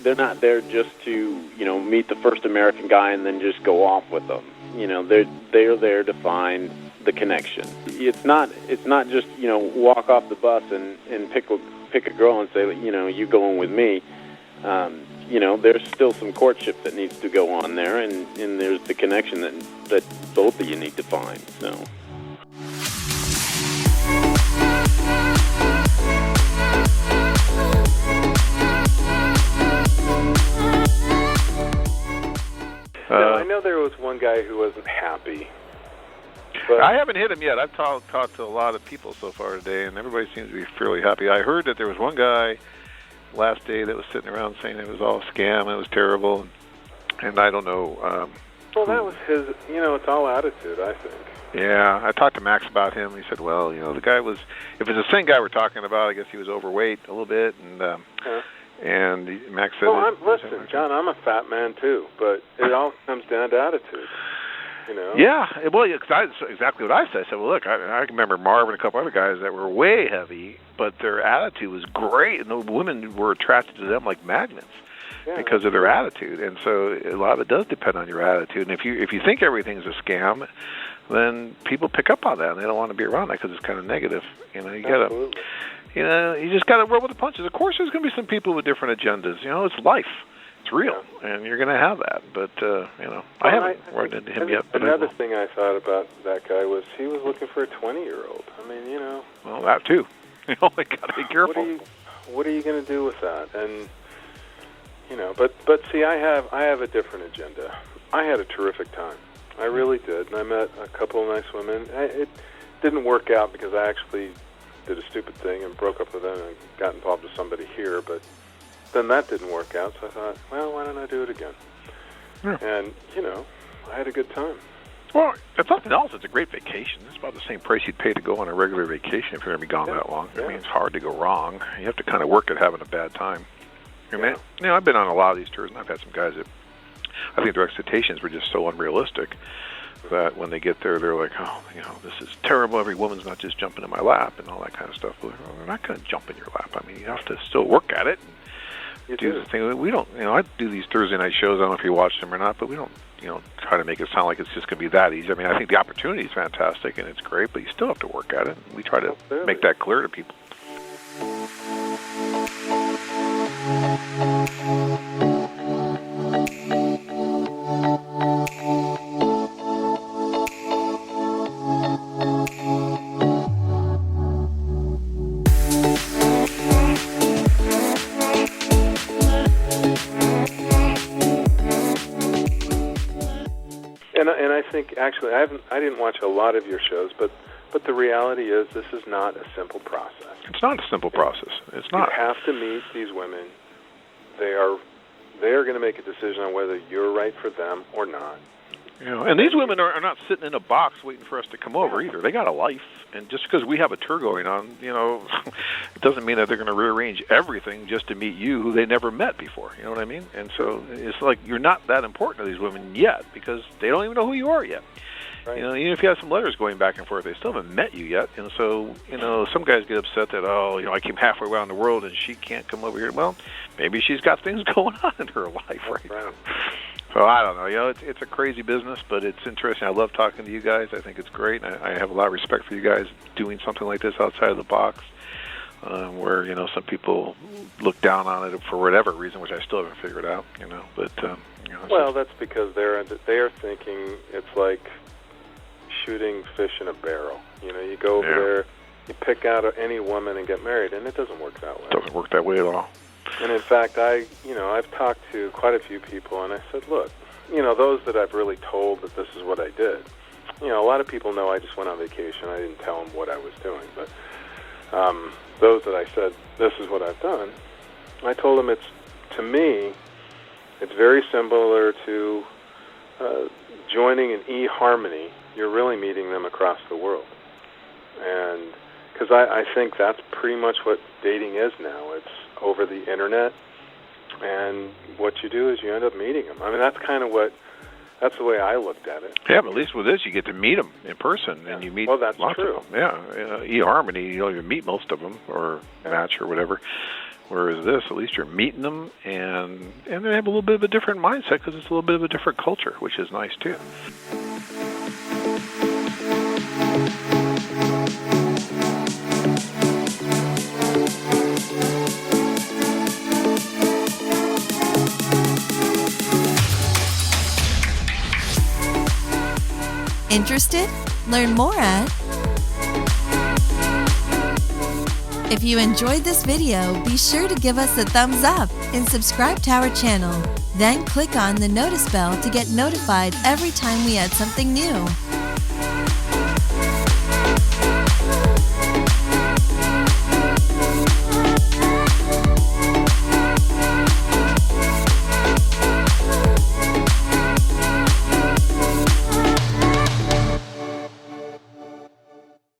they're not there just to, meet the first American guy and then just go off with them. They're there to find the connection. It's not just, walk off the bus and pick a girl and say, you going with me. There's still some courtship that needs to go on there, and there's the connection that both of you need to find. So. I know there was one guy who wasn't happy. But I haven't hit him yet. I've talked to a lot of people so far today, and everybody seems to be fairly happy. I heard that there was one guy last day that was sitting around saying it was all a scam, it was terrible, and I don't know. Well, that was his, it's all attitude, I think. Yeah, I talked to Max about him. He said, well, the guy was, if it's the same guy we're talking about, I guess he was overweight a little bit, and Max said... Well, listen, John, I'm a fat man too, but it all comes down to attitude. Yeah, well, that's exactly what I said. I said, well, look, I remember Marv and a couple other guys that were way heavy, but their attitude was great, and the women were attracted to them like magnets because of their attitude. And so a lot of it does depend on your attitude. And if you think everything's a scam, then people pick up on that, and they don't want to be around that because it's kind of negative. You just got to roll with the punches. Of course, there's going to be some people with different agendas. It's life. It's real, and you're going to have that. But, I haven't run into him yet. But another thing I thought about that guy was he was looking for a 20-year-old. I mean, Well, that too. I got to be careful. What are you going to do with that? And, but see, I have a different agenda. I had a terrific time. I really did. And I met a couple of nice women. It didn't work out because I actually did a stupid thing and broke up with them and got involved with somebody here, but then that didn't work out, so I thought, well, why don't I do it again? Yeah. And, I had a good time. Well, if nothing else, it's a great vacation. It's about the same price you'd pay to go on a regular vacation if you're going to be gone that long. I mean, it's hard to go wrong. You have to kind of work at having a bad time. I've been on a lot of these tours, and I've had some guys that I think their expectations were just so unrealistic that when they get there, they're like, oh, this is terrible. Every woman's not just jumping in my lap and all that kind of stuff. Well, they're not going to jump in your lap. I mean, you have to still work at it. Do the thing. We don't, I do these Thursday night shows. I don't know if you watch them or not, but we don't, try to make it sound like it's just going to be that easy. I mean, I think the opportunity is fantastic and it's great, but you still have to work at it. We try to make that clear to people. And I think actually I didn't watch a lot of your shows, but the reality is this is not a simple process. It's not a simple process. It's not. You have to meet these women. They are going to make a decision on whether you're right for them or not. And these women are not sitting in a box waiting for us to come over either. They got a life, and just because we have a tour going on, it doesn't mean that they're going to rearrange everything just to meet you, who they never met before. You know what I mean? And so it's like you're not that important to these women yet because they don't even know who you are yet. Right. Even if you have some letters going back and forth, they still haven't met you yet. And so, some guys get upset that, I came halfway around the world and she can't come over here. Well, maybe she's got things going on in her life right now. So I don't know. It's a crazy business, but it's interesting. I love talking to you guys. I think it's great. I have a lot of respect for you guys doing something like this outside of the box, where some people look down on it for whatever reason, which I still haven't figured out. But well, that's because they're thinking it's like shooting fish in a barrel. You go over there, you pick out any woman and get married, and it doesn't work that way. It doesn't work that way at all. And in fact, I've talked to quite a few people, and I said, look, those that I've really told that this is what I did. A lot of people know I just went on vacation. I didn't tell them what I was doing, but those that I said, this is what I've done, I told them to me, it's very similar to joining an eHarmony. You're really meeting them across the world. And because I think that's pretty much what dating is now. It's over the internet, and what you do is you end up meeting them. I mean, that's the way I looked at it. Yeah, but at least with this, you get to meet them in person, and you meet that's lots true. of them. Yeah, eHarmony, you don't even meet most of them, or Match or whatever. Whereas this, at least you're meeting them, and they have a little bit of a different mindset because it's a little bit of a different culture, which is nice too. Interested? Learn more at... If you enjoyed this video, be sure to give us a thumbs up and subscribe to our channel. Then click on the notice bell to get notified every time we add something new.